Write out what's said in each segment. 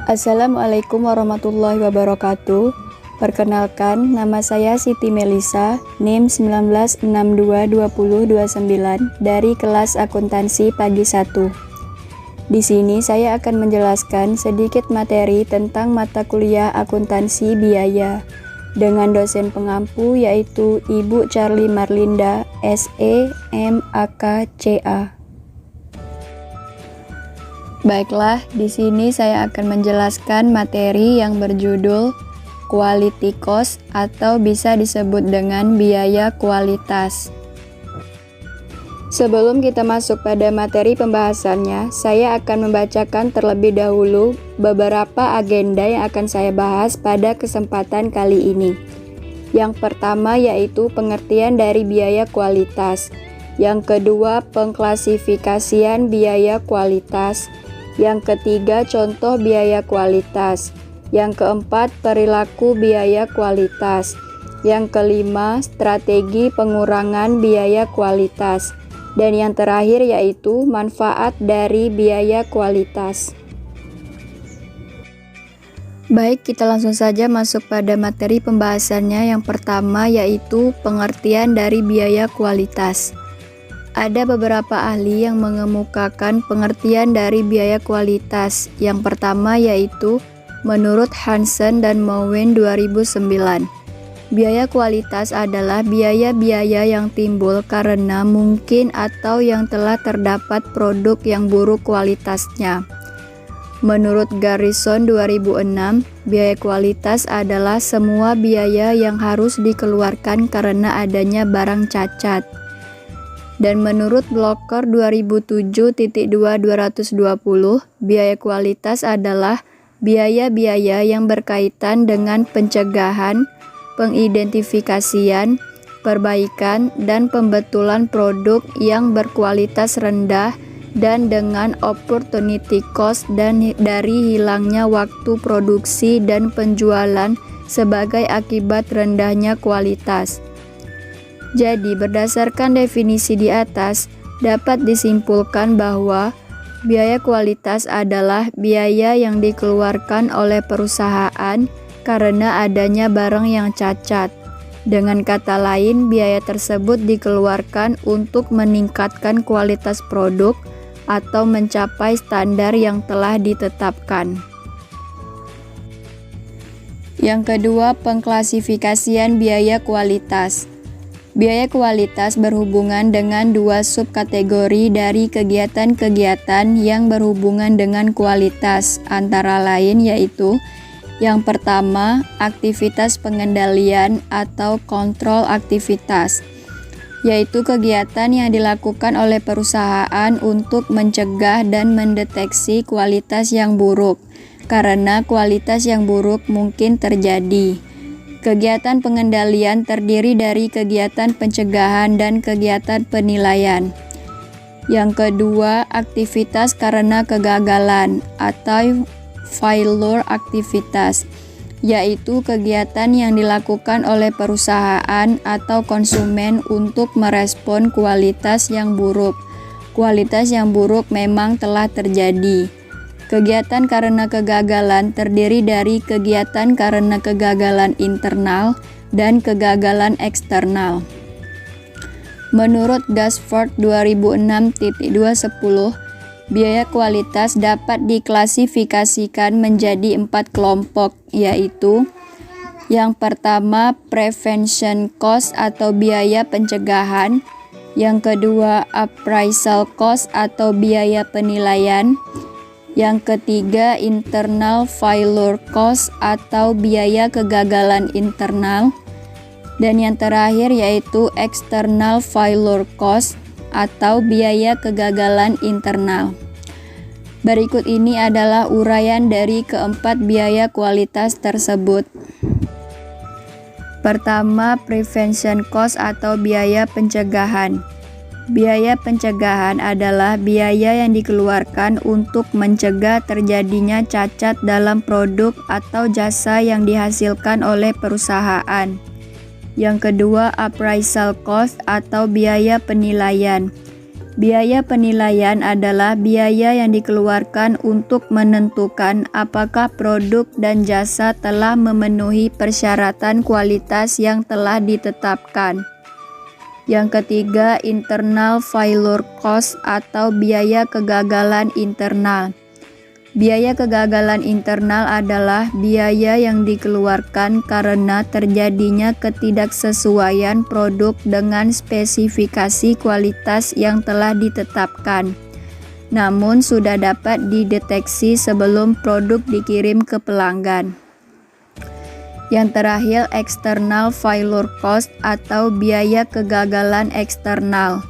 Assalamualaikum warahmatullahi wabarakatuh. Perkenalkan, nama saya Siti Melisa, NIM 19622029 dari kelas akuntansi pagi 1. Di sini saya akan menjelaskan sedikit materi tentang mata kuliah akuntansi biaya dengan dosen pengampu yaitu Ibu Charlie Marlinda, SE, MAK, CA. Baiklah, di sini saya akan menjelaskan materi yang berjudul Quality Cost atau bisa disebut dengan biaya kualitas. Sebelum kita masuk pada materi pembahasannya, saya akan membacakan terlebih dahulu beberapa agenda yang akan saya bahas pada kesempatan kali ini. Yang pertama yaitu pengertian dari biaya kualitas. Yang kedua, pengklasifikasian biaya kualitas. Yang ketiga, contoh biaya kualitas. Yang keempat, perilaku biaya kualitas. Yang kelima, strategi pengurangan biaya kualitas. Dan yang terakhir yaitu manfaat dari biaya kualitas. Baik, kita langsung saja masuk pada materi pembahasannya. Yang pertama yaitu pengertian dari biaya kualitas. Ada beberapa ahli yang mengemukakan pengertian dari biaya kualitas. Yang pertama yaitu menurut Hansen dan Mowen 2009. Biaya kualitas adalah biaya-biaya yang timbul karena mungkin atau yang telah terdapat produk yang buruk kualitasnya. Menurut Garrison 2006, biaya kualitas adalah semua biaya yang harus dikeluarkan karena adanya barang cacat. Dan menurut Blocker 2007.2.220, biaya kualitas adalah biaya-biaya yang berkaitan dengan pencegahan, pengidentifikasian, perbaikan, dan pembetulan produk yang berkualitas rendah dan dengan opportunity cost dan dari hilangnya waktu produksi dan penjualan sebagai akibat rendahnya kualitas. Jadi, berdasarkan definisi di atas, dapat disimpulkan bahwa biaya kualitas adalah biaya yang dikeluarkan oleh perusahaan karena adanya barang yang cacat. Dengan kata lain, biaya tersebut dikeluarkan untuk meningkatkan kualitas produk atau mencapai standar yang telah ditetapkan. Yang kedua, pengklasifikasian biaya kualitas. Biaya kualitas berhubungan dengan dua subkategori dari kegiatan-kegiatan yang berhubungan dengan kualitas, antara lain yaitu yang pertama, aktivitas pengendalian atau kontrol aktivitas, yaitu kegiatan yang dilakukan oleh perusahaan untuk mencegah dan mendeteksi kualitas yang buruk, karena kualitas yang buruk mungkin terjadi. Kegiatan pengendalian terdiri dari kegiatan pencegahan dan kegiatan penilaian. Yang kedua, aktivitas karena kegagalan atau failure aktivitas, yaitu kegiatan yang dilakukan oleh perusahaan atau konsumen untuk merespon kualitas yang buruk. Kualitas yang buruk memang telah terjadi. Kegiatan karena kegagalan terdiri dari kegiatan karena kegagalan internal dan kegagalan eksternal. Menurut Gashford 2006.210, biaya kualitas dapat diklasifikasikan menjadi 4 kelompok, yaitu yang pertama, prevention cost atau biaya pencegahan. Yang kedua, appraisal cost atau biaya penilaian. Yang ketiga, internal failure cost atau biaya kegagalan internal. Dan yang terakhir yaitu external failure cost atau biaya kegagalan internal. Berikut ini adalah uraian dari keempat biaya kualitas tersebut. Pertama, prevention cost atau biaya pencegahan. Biaya pencegahan adalah biaya yang dikeluarkan untuk mencegah terjadinya cacat dalam produk atau jasa yang dihasilkan oleh perusahaan. Yang kedua, appraisal cost atau biaya penilaian. Biaya penilaian adalah biaya yang dikeluarkan untuk menentukan apakah produk dan jasa telah memenuhi persyaratan kualitas yang telah ditetapkan. Yang ketiga, internal failure cost atau biaya kegagalan internal. Biaya kegagalan internal adalah biaya yang dikeluarkan karena terjadinya ketidaksesuaian produk dengan spesifikasi kualitas yang telah ditetapkan, namun sudah dapat dideteksi sebelum produk dikirim ke pelanggan. Yang terakhir, external failure cost atau biaya kegagalan eksternal.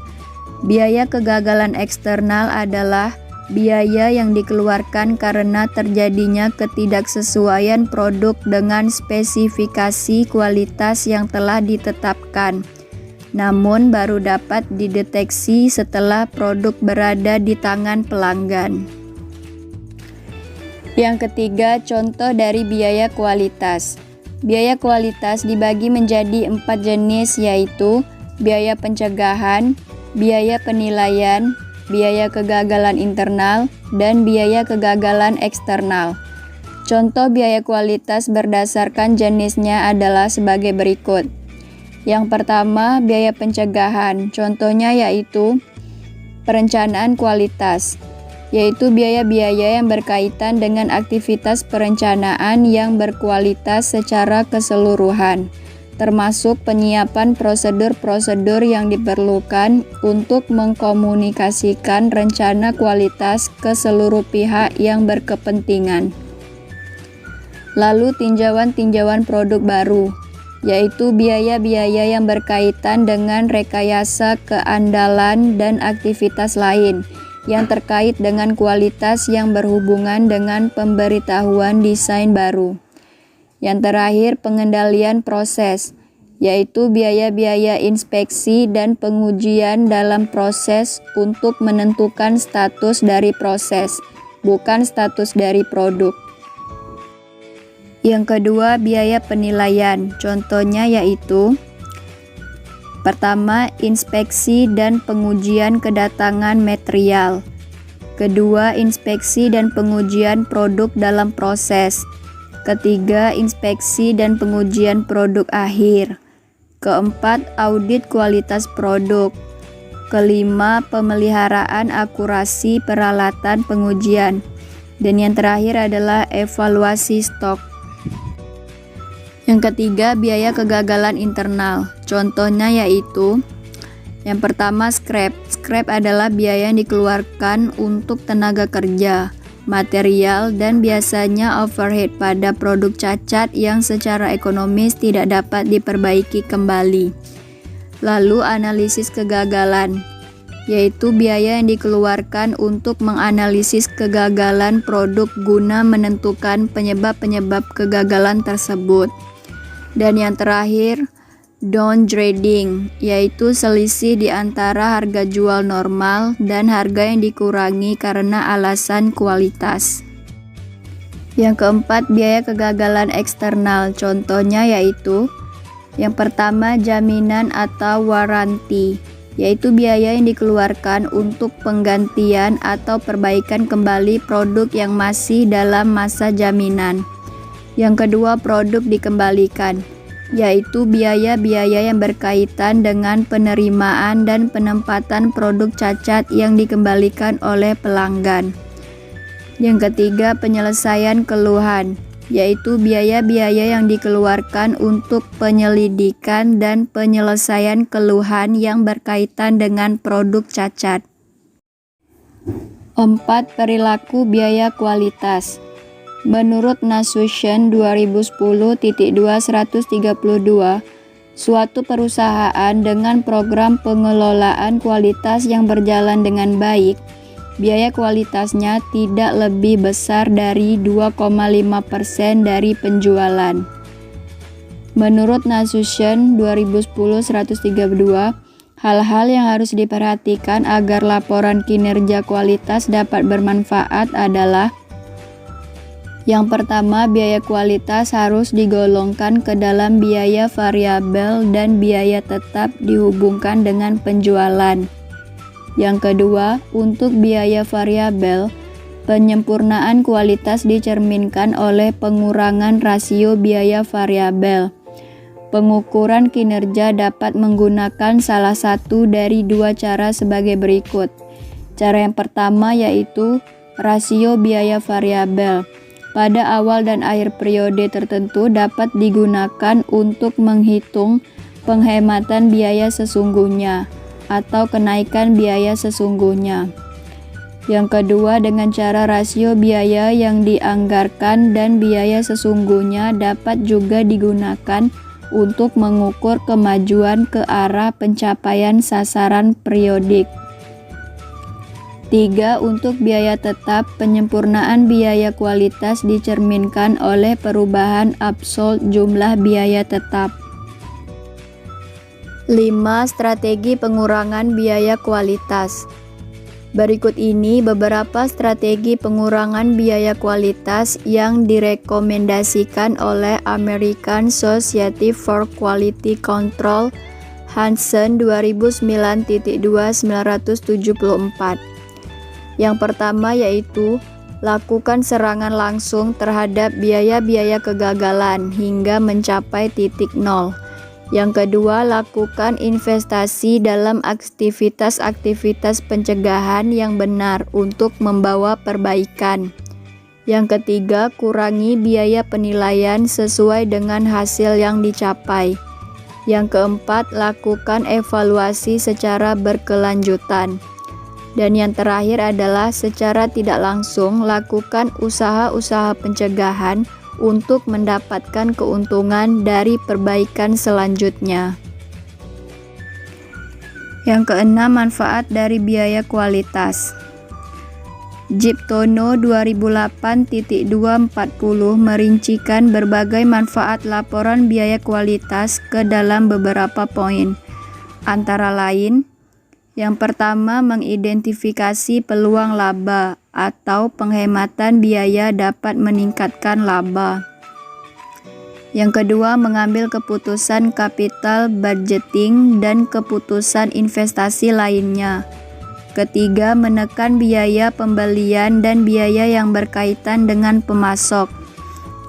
Biaya kegagalan eksternal adalah biaya yang dikeluarkan karena terjadinya ketidaksesuaian produk dengan spesifikasi kualitas yang telah ditetapkan, namun baru dapat dideteksi setelah produk berada di tangan pelanggan. Yang ketiga, contoh dari biaya kualitas. Biaya kualitas dibagi menjadi 4 jenis, yaitu biaya pencegahan, biaya penilaian, biaya kegagalan internal, dan biaya kegagalan eksternal. Contoh biaya kualitas berdasarkan jenisnya adalah sebagai berikut. Yang pertama, biaya pencegahan. Contohnya yaitu perencanaan kualitas, yaitu biaya-biaya yang berkaitan dengan aktivitas perencanaan yang berkualitas secara keseluruhan, termasuk penyiapan prosedur-prosedur yang diperlukan untuk mengkomunikasikan rencana kualitas ke seluruh pihak yang berkepentingan. Lalu tinjauan-tinjauan produk baru, yaitu biaya-biaya yang berkaitan dengan rekayasa keandalan dan aktivitas lain yang terkait dengan kualitas yang berhubungan dengan pemberitahuan desain baru. Yang terakhir, pengendalian proses, yaitu biaya-biaya inspeksi dan pengujian dalam proses untuk menentukan status dari proses, bukan status dari produk. Yang kedua, biaya penilaian. Contohnya yaitu pertama, inspeksi dan pengujian kedatangan material. Kedua, inspeksi dan pengujian produk dalam proses. Ketiga, inspeksi dan pengujian produk akhir. Keempat, audit kualitas produk. Kelima, pemeliharaan akurasi peralatan pengujian. Dan yang terakhir adalah evaluasi stok. Yang ketiga, biaya kegagalan internal. Contohnya yaitu yang pertama, scrap. Scrap adalah biaya yang dikeluarkan untuk tenaga kerja, material, dan biasanya overhead pada produk cacat yang secara ekonomis tidak dapat diperbaiki kembali. Lalu analisis kegagalan, yaitu biaya yang dikeluarkan untuk menganalisis kegagalan produk guna menentukan penyebab-penyebab kegagalan tersebut. Dan yang terakhir, downgrading, yaitu selisih di antara harga jual normal dan harga yang dikurangi karena alasan kualitas. Yang keempat, biaya kegagalan eksternal. Contohnya yaitu yang pertama, jaminan atau waranti, yaitu biaya yang dikeluarkan untuk penggantian atau perbaikan kembali produk yang masih dalam masa jaminan. Yang kedua, produk dikembalikan, yaitu biaya-biaya yang berkaitan dengan penerimaan dan penempatan produk cacat yang dikembalikan oleh pelanggan. Yang ketiga, penyelesaian keluhan, yaitu biaya-biaya yang dikeluarkan untuk penyelidikan dan penyelesaian keluhan yang berkaitan dengan produk cacat. 4. Perilaku biaya kualitas. Menurut Nasution 2010.2.132, suatu perusahaan dengan program pengelolaan kualitas yang berjalan dengan baik, biaya kualitasnya tidak lebih besar dari 2,5% dari penjualan. Menurut Nasution 2010.132, hal-hal yang harus diperhatikan agar laporan kinerja kualitas dapat bermanfaat adalah: yang pertama, biaya kualitas harus digolongkan ke dalam biaya variabel dan biaya tetap dihubungkan dengan penjualan. Yang kedua, untuk biaya variabel, penyempurnaan kualitas dicerminkan oleh pengurangan rasio biaya variabel. Pengukuran kinerja dapat menggunakan salah satu dari dua cara sebagai berikut. Cara yang pertama yaitu rasio biaya variabel. Pada awal dan akhir periode tertentu dapat digunakan untuk menghitung penghematan biaya sesungguhnya atau kenaikan biaya sesungguhnya. Yang kedua, dengan cara rasio biaya yang dianggarkan dan biaya sesungguhnya dapat juga digunakan untuk mengukur kemajuan ke arah pencapaian sasaran periodik. 3. Untuk biaya tetap, penyempurnaan biaya kualitas dicerminkan oleh perubahan absolut jumlah biaya tetap. 5. Strategi pengurangan biaya kualitas. Berikut ini beberapa strategi pengurangan biaya kualitas yang direkomendasikan oleh American Society for Quality Control Hansen 2009.2/974. Yang pertama yaitu lakukan serangan langsung terhadap biaya-biaya kegagalan hingga mencapai titik nol. Yang kedua, lakukan investasi dalam aktivitas-aktivitas pencegahan yang benar untuk membawa perbaikan. Yang ketiga, kurangi biaya penilaian sesuai dengan hasil yang dicapai. Yang keempat, lakukan evaluasi secara berkelanjutan. Dan yang terakhir adalah secara tidak langsung lakukan usaha-usaha pencegahan untuk mendapatkan keuntungan dari perbaikan selanjutnya. Yang keenam, manfaat dari biaya kualitas. Jiptono 2008.240 merincikan berbagai manfaat laporan biaya kualitas ke dalam beberapa poin. Antara lain, yang pertama, mengidentifikasi peluang laba atau penghematan biaya dapat meningkatkan laba. Yang kedua, mengambil keputusan capital budgeting dan keputusan investasi lainnya. Ketiga, menekan biaya pembelian dan biaya yang berkaitan dengan pemasok.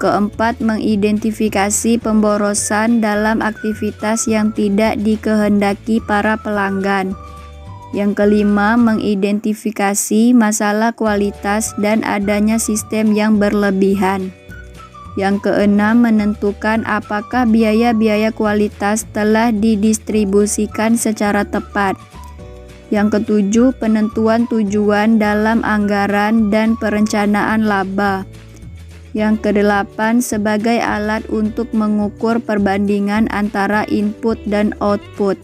Keempat, mengidentifikasi pemborosan dalam aktivitas yang tidak dikehendaki para pelanggan. Yang kelima, mengidentifikasi masalah kualitas dan adanya sistem yang berlebihan. Yang keenam, menentukan apakah biaya-biaya kualitas telah didistribusikan secara tepat. Yang ketujuh, penentuan tujuan dalam anggaran dan perencanaan laba. Yang kedelapan, sebagai alat untuk mengukur perbandingan antara input dan output.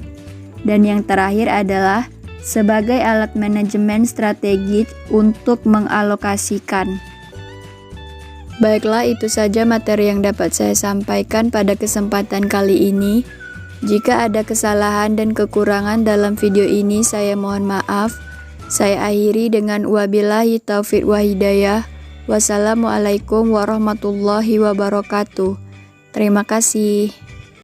Dan yang terakhir adalah sebagai alat manajemen strategis untuk mengalokasikan. Baiklah, itu saja materi yang dapat saya sampaikan pada kesempatan kali ini. Jika ada kesalahan dan kekurangan dalam video ini, saya mohon maaf. Saya akhiri dengan wabillahi taufiq wa hidayah. Wassalamualaikum warahmatullahi wabarakatuh. Terima kasih.